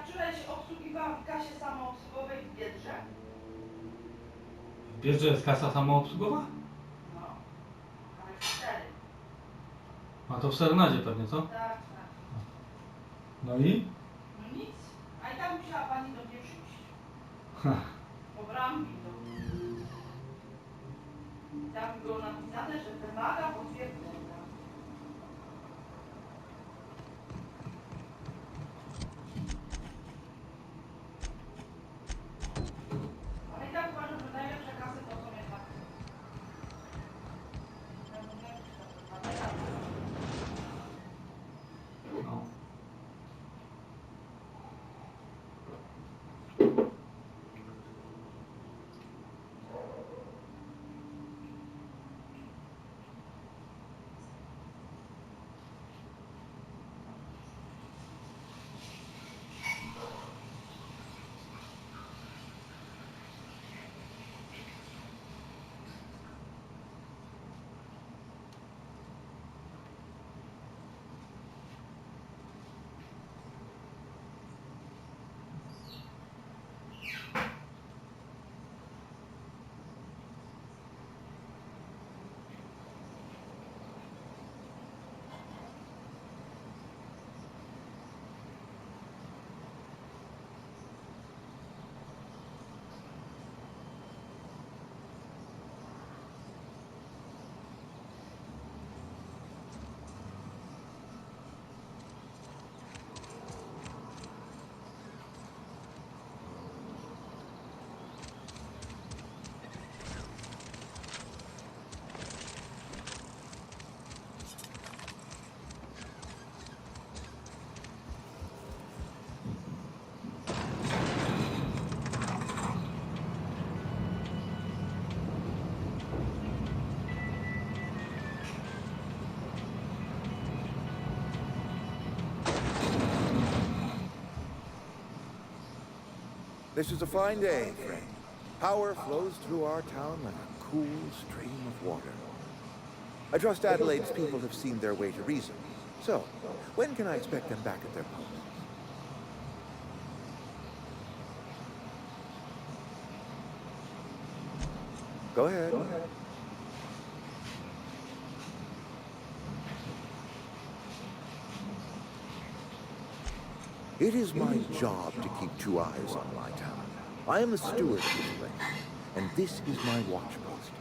Wczoraj się obsługiwałam w kasie samoobsługowej w Biedrze. W Biedrze jest kasa samoobsługowa? No, ale 4. A to w Serenadzie pewnie, co? Tak, tak. No i? No nic. A i tak musiała pani do mnie przyjść. Ha. Pobrałam mi to. Tam było napisane, że wymaga potwierdzenia. Ale i tak uważam, że najlepsze kasy to są jednak. No. This is a fine day, friend. Power flows through our town like a cool stream of water. I trust Adelaide's people have seen their way to reason. So, when can I expect them back at their posts? Go ahead. It is my job to keep 2 eyes on my town. I am the steward of this place, and this is my watch post.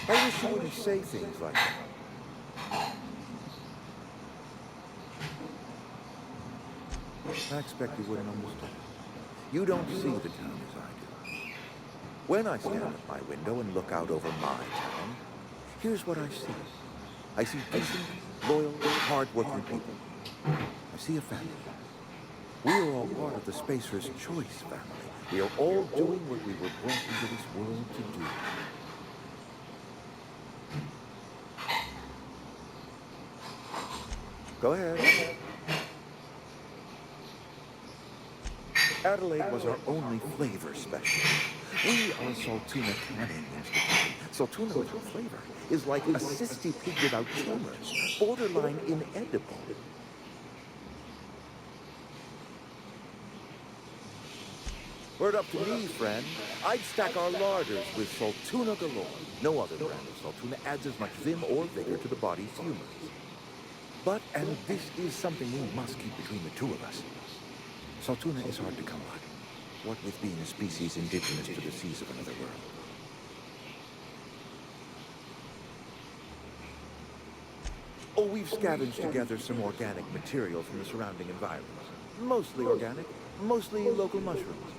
I wish you wouldn't say things like that. I expect you wouldn't understand. You don't see the town as I do. When I stand at my window and look out over my town, here's what I see. I see decent, loyal, hard-working people. I see a family. We are all part of the Spacer's Choice family. We are all doing what we were brought into this world to do. Go ahead. Adelaide was our only flavor specialist. We are a Saltuna canning institution. Saltuna without flavor is like a cysty pig without tumors, borderline inedible. Were it up to me, friend, I'd stack our larders with Saltuna galore. No other brand of Saltuna adds as much vim or vigor to the body's humors. But, and this is something we must keep between the two of us, Saltuna is hard to come by, what with being a species indigenous to the seas of another world. Oh, we've scavenged together some organic material from the surrounding environs. Mostly organic, mostly local mushrooms.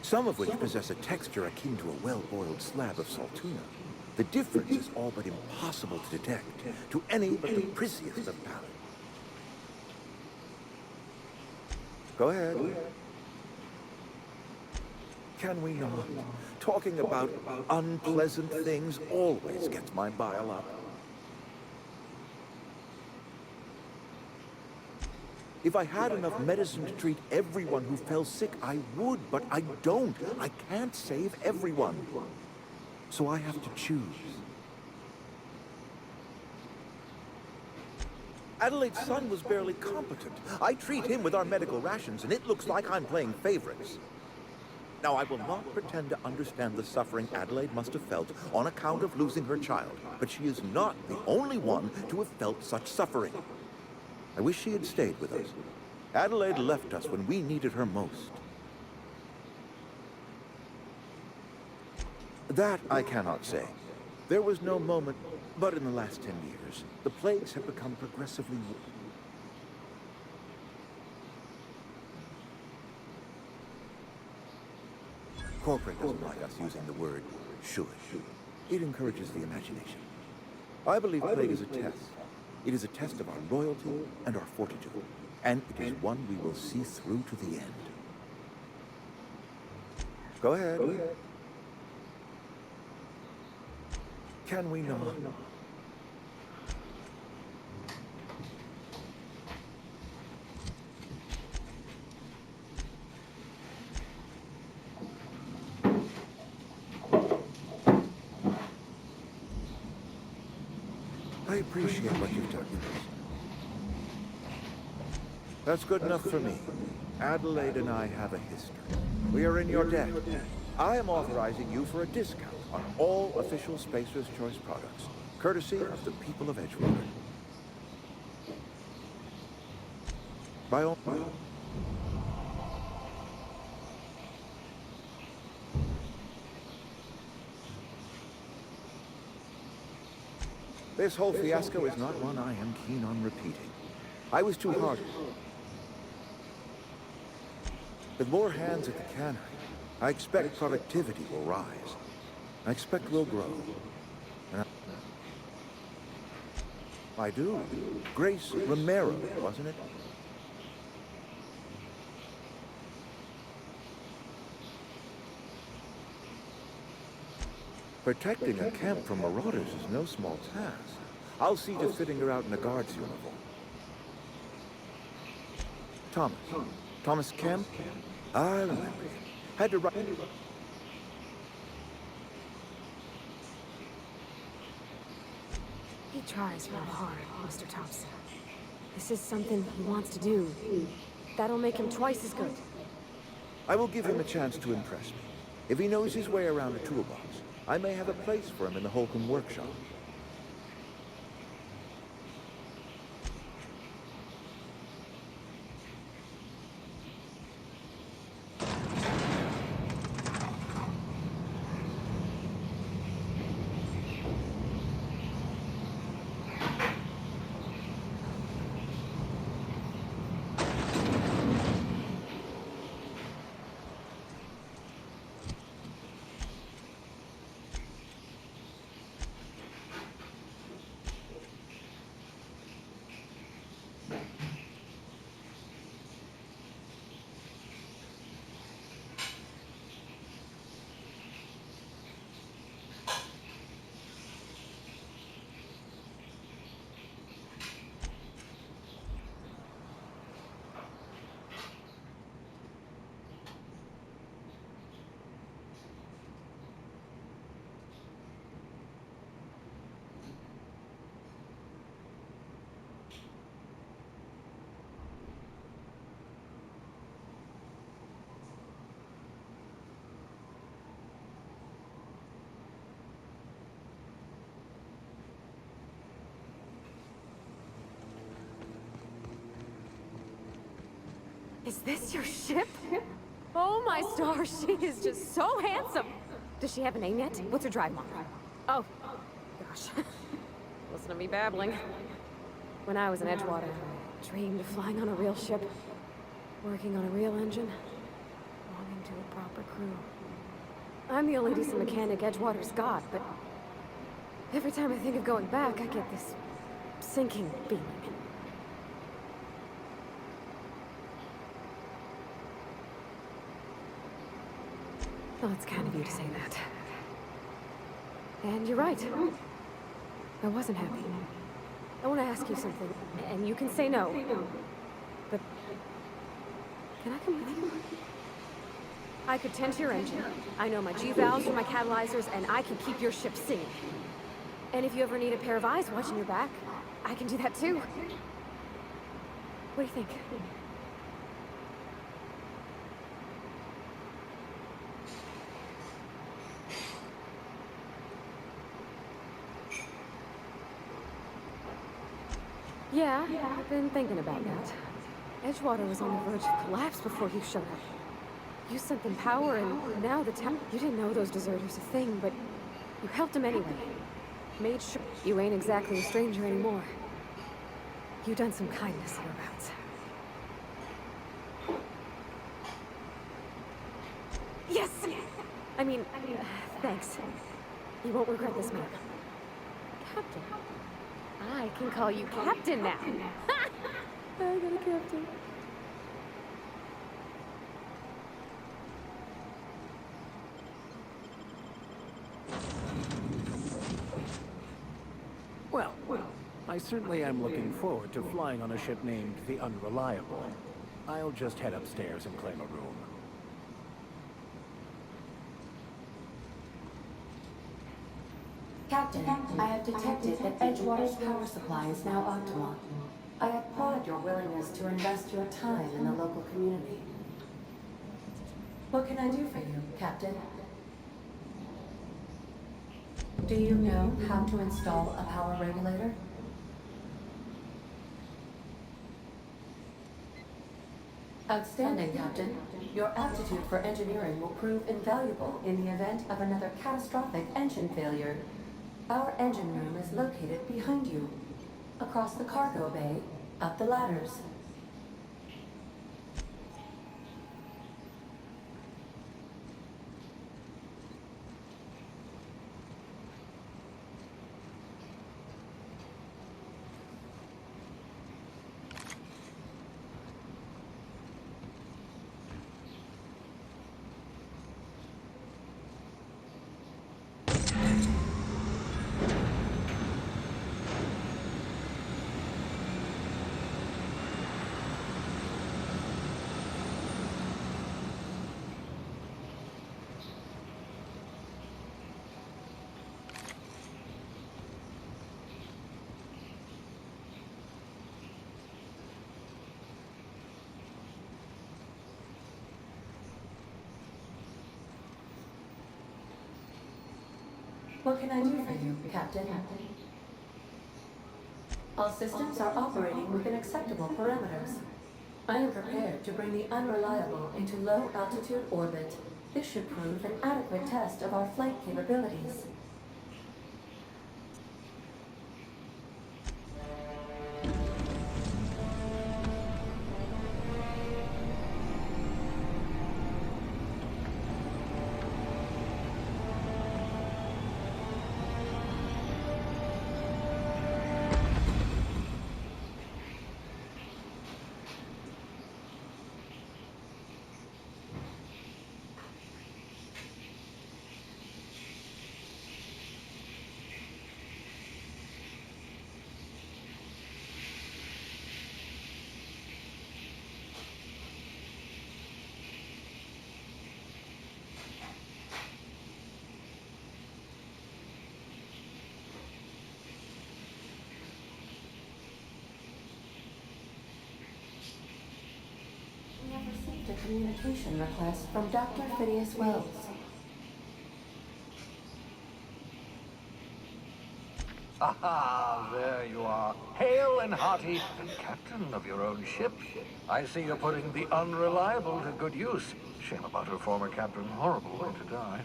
Some of which possess a texture akin to a well-boiled slab of Saltuna. The difference is all but impossible to detect to any but the prissiest of palate. Go ahead. Can we not? Talking about unpleasant things always gets my bile up. If I had enough medicine to treat everyone who fell sick, I would, but I don't. I can't save everyone. So I have to choose. Adelaide's son was barely competent. I treat him with our medical rations, and it looks like I'm playing favorites. Now, I will not pretend to understand the suffering Adelaide must have felt on account of losing her child, but she is not the only one to have felt such suffering. I wish she had stayed with us. Adelaide left us when we needed her most. That I cannot say. There was no moment, but in the last 10 years, the plagues have become progressively Corporate doesn't like us using the word should. It encourages the imagination. I believe plague is a test. It is a test of our loyalty and our fortitude. And it is one we will see through to the end. Go ahead. Can we not? I appreciate what you've done for us. That's good enough for me. Adelaide and I have a history. We are in your debt. I am authorizing you for a discount on all official Spacer's Choice products, courtesy of the people of Edgewater. By all... This whole fiasco is not one I am keen on repeating. I was too hard. With more hands at the cannery, I expect productivity will rise. I expect we'll grow. And I do. Grace Romero, wasn't it? Protecting a camp from marauders is no small task. I'll see to fitting her out in a guard's uniform. Thomas Kemp? I remember him. Had to write... He tries real hard, Mr. Thompson. This is something he wants to do. That'll make him twice as good. I will give him a chance to impress me. If he knows his way around a toolbox, I may have a place for him in the Holcomb workshop. Is this your ship? Oh my stars, she is just so handsome! Does she have a name yet? What's her drive mark? Oh, gosh. Listen to me babbling. When I was in Edgewater, I dreamed of flying on a real ship, working on a real engine, belonging to a proper crew. I'm the only decent mechanic Edgewater's got, but every time I think of going back, I get this sinking feeling. Well, it's kind of you to say that. And you're right. I wasn't happy. I want to ask you something, and you can say no. But can I come with you? I could tend to your engine. I know my G-valves from my catalyzers, and I can keep your ship singing. And if you ever need a pair of eyes watching your back, I can do that too. What do you think? Yeah, I've been thinking about that. Edgewater was on the verge of collapse before you showed up. You sent them power, and now the town... You didn't know those deserters a thing, but you helped them anyway. Made sure you ain't exactly a stranger anymore. You done some kindness hereabouts. Yes! I mean, thanks. You won't regret this, man. Captain. I can call you Captain now. I got a captain. Well, I certainly am looking forward to flying on a ship named the Unreliable. I'll just head upstairs and claim a room. Captain, I have detected that Edgewater's power supply is now optimal. I applaud your willingness to invest your time in the local community. What can I do for you, Captain? Do you know how to install a power regulator? Outstanding, Captain. Your aptitude for engineering will prove invaluable in the event of another catastrophic engine failure. Our engine room is located behind you, across the cargo bay, up the ladders. What can I do for you, Captain? All systems are operating within acceptable parameters. I am prepared to bring the Unreliable into low-altitude orbit. This should prove an adequate test of our flight capabilities. We have received a communication request from Dr. Phineas Wells. Aha, there you are. Hale and hearty, captain of your own ship. I see you're putting the Unreliable to good use. Shame about her former captain. Horrible way to die.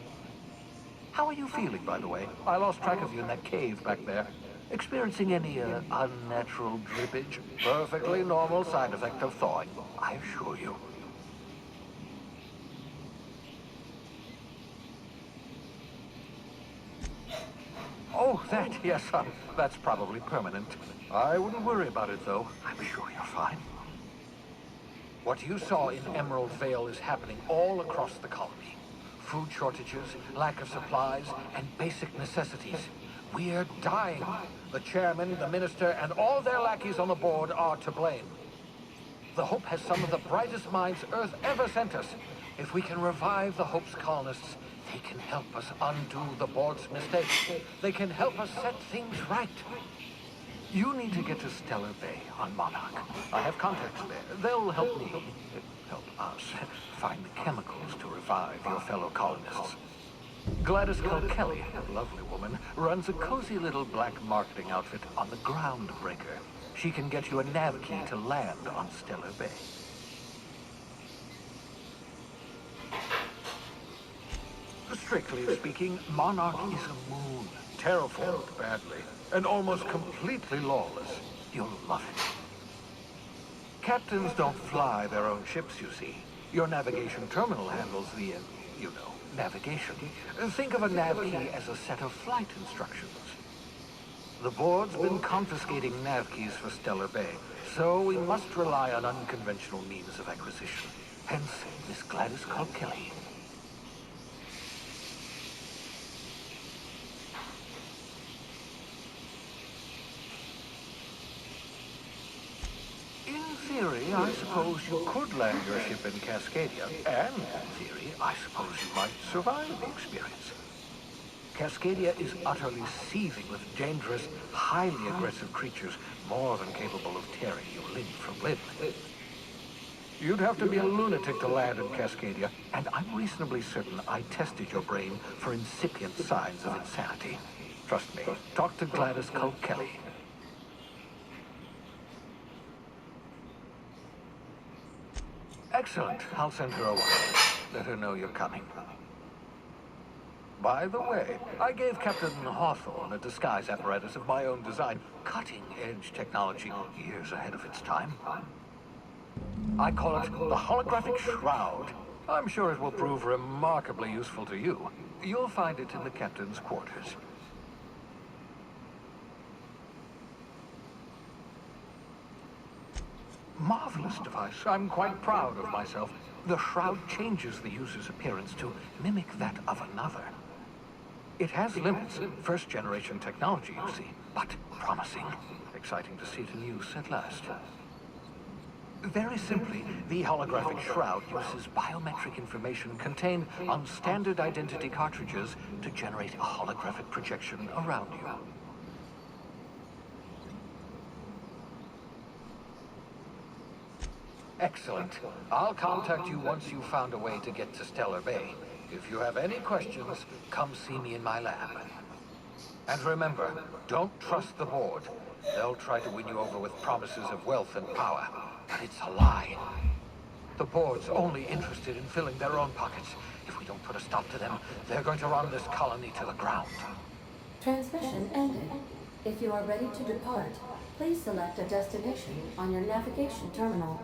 How are you feeling, by the way? I lost track of you in that cave back there. Experiencing any unnatural drippage? Perfectly normal side effect of thawing, I assure you. Oh, that, yes, that's probably permanent. I wouldn't worry about it, though. I'm sure you're fine. What you saw in Emerald Vale is happening all across the colony. Food shortages, lack of supplies, and basic necessities. We're dying. The chairman, the minister, and all their lackeys on the board are to blame. The Hope has some of the brightest minds Earth ever sent us. If we can revive the Hope's colonists, they can help us undo the board's mistakes. They can help us set things right. You need to get to Stellar Bay on Monarch. I have contacts there. They'll help us, find the chemicals to revive your fellow colonists. Gladys Kelly, a lovely woman, runs a cozy little black marketing outfit on the Groundbreaker. She can get you a nav key to land on Stellar Bay. Strictly speaking, Monarch is a moon, terraformed badly, and almost completely lawless. You'll love it. Captains don't fly their own ships, you see. Your navigation terminal handles the, navigation. Think of a nav key as a set of flight instructions. The board's been confiscating nav keys for Stellar Bay, so we must rely on unconventional means of acquisition. Hence, Miss Gladys Kelly. In theory, I suppose you could land your ship in Cascadia, and in theory, I suppose you might survive the experience. Cascadia is utterly seething with dangerous, highly aggressive creatures, more than capable of tearing you limb from limb. You'd have to be a lunatic to land in Cascadia, and I'm reasonably certain I tested your brain for incipient signs of insanity. Trust me, talk to Gladys Kelly. Excellent. I'll send her a wire. Let her know you're coming. By the way, I gave Captain Hawthorne a disguise apparatus of my own design, cutting-edge technology, years ahead of its time. I call it the holographic shroud. I'm sure it will prove remarkably useful to you. You'll find it in the captain's quarters. Marvelous device. I'm quite proud of myself. The shroud changes the user's appearance to mimic that of another. It has limits, first-generation technology, you see, but promising. Exciting to see it in use at last. Very simply, the holographic shroud uses biometric information contained on standard identity cartridges to generate a holographic projection around you. Excellent. I'll contact you once you've found a way to get to Stellar Bay. If you have any questions, come see me in my lab. And remember, don't trust the board. They'll try to win you over with promises of wealth and power, but it's a lie. The board's only interested in filling their own pockets. If we don't put a stop to them, they're going to run this colony to the ground. Transmission ended. If you are ready to depart, please select a destination on your navigation terminal.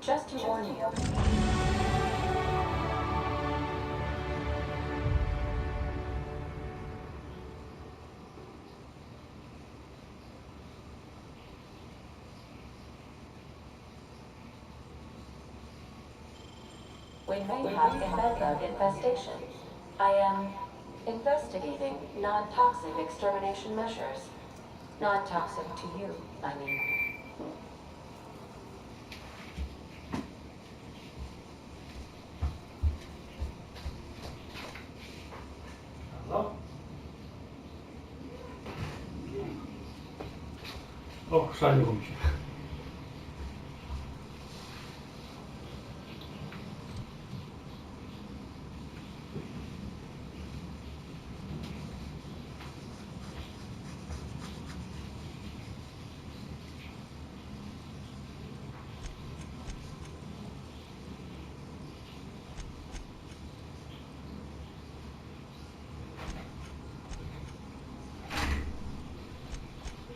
Just to warn you. We may have a bedbug infestation. I am investigating non-toxic extermination measures. Non-toxic to you, I mean. No. O, szaliło mi się.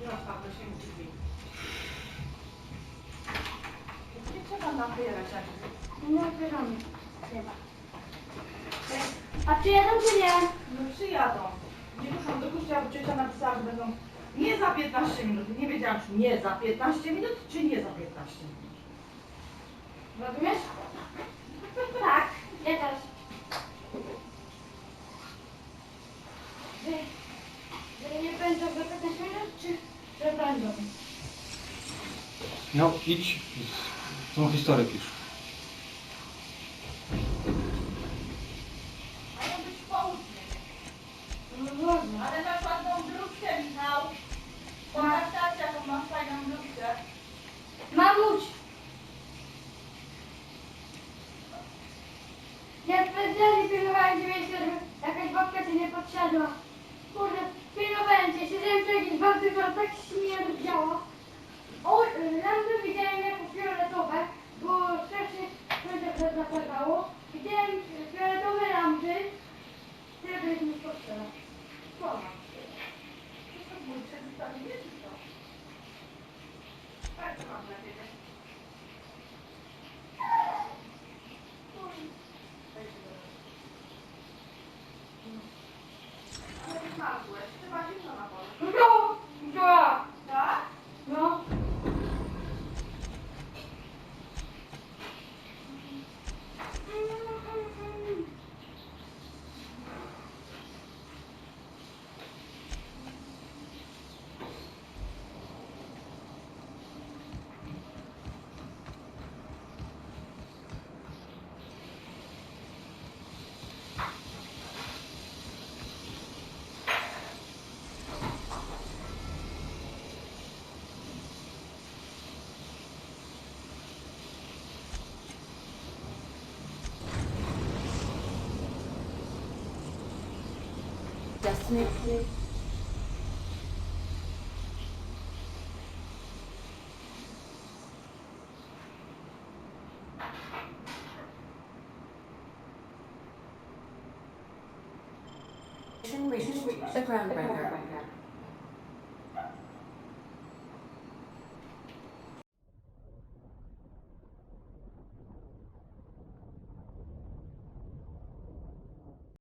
Nie ostatnio się drzwi. Nie trzeba napierać, jak Nie otwieramy. Chyba. A przyjadą czy nie? no przyjadą. Nie muszą do kościoła, bo ciocia napisała, że będą nie za 15 minut. Nie wiedziałam, czy nie za 15 minut, czy nie za 15 minut. Rozumiesz? Tak, ja też. Że nie będą za 15 minut, czy że będą? No, idź. Tą historię pisz. Mają być w południe. No można. Ale masz ładną bluzkę, Michał. Pokaż tacie, jaką masz fajną bluzkę. Mamuś! Ja specjalnie pilnowałem ciebie, żeby jakaś babka cię nie podsiadła. Kurde, pilnowałem cię, siedziałem przy jakiejś babce, która tak śmieje widziała. O, lampy widziałem jako fioletowe, bo strasznie słońce zapadało. Widziałem fioletowe lampy. Tyle to jest mi potrzeba. Słowa. To mój przedstawienie, czy co? Tak, mam na ciebie. Ale ty zmarzłeś, chyba zimno na pole. No! Działa! Tak? No! Destination. Reached the Groundbreaker.